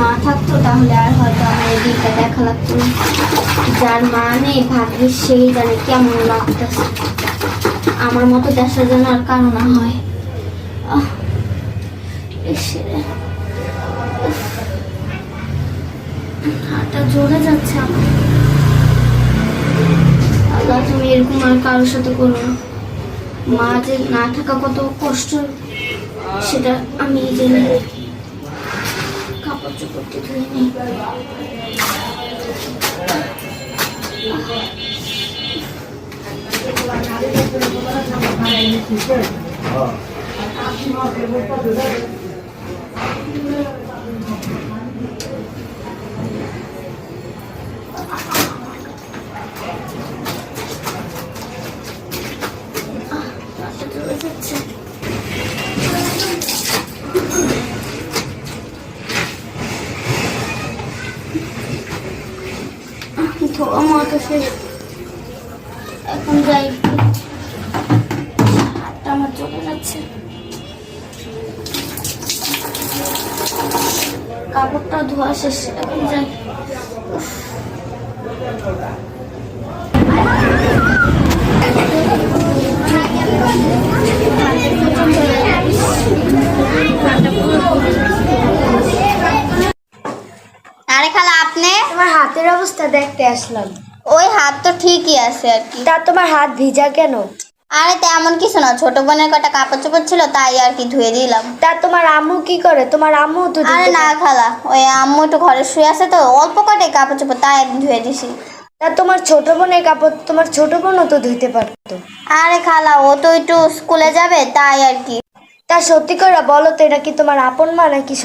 মা থাকতো তাহলে আর হয়তো আমার এই দিকটা দেখা লাগতো না। যার মা নেই ভাগ্যে সেই জানে কেমন লাগতেছে। আমার মতো দেশা যেন আর কারো না হয়। হাতটা জ্বলে যাচ্ছে আমার। আল্লাহ তুমি এরকম আর কারোর সাথে করো না। মা যে না থাকা কত কষ্ট সেটা আমি জেনে রাখি। কাপড় চোপড় ধুয়ে নিই। ধোয়া মতো শেষ। এখন যাই, হাতটা আমার চলে যাচ্ছে। কাপড়টা ধোয়া শেষ, এখন যাই। আরে খালা আপনি? তোমার হাতের অবস্থা দেখতে আসলাম। ওই হাত তো ঠিকই আছে আর কি। তা তোমার হাত ভিজা কেন? আরে তেমন কিছু না, ছোট বোনের কটা কাপড় চোপড় ছিল তাই আর কি ধুয়ে দিলাম। তা তোমার আম্মু কি করে? তোমার আম্মু তো আরে না খালা, ওই আম্মু একটু ঘরে শুয়ে আছে তো, অল্প কটাই কাপড় চোপড় তাই একদিন ধুয়ে দিছি। তা তোমার ছোট বোনের কাপড় তোমার ছোট বোনও তো ধুইতে পারতো। আরে খালা ও তো একটু স্কুলে যাবে তাই আর কি। তা সত্যি করে বলো তো, এটা কি তোমার আপন মা নাকি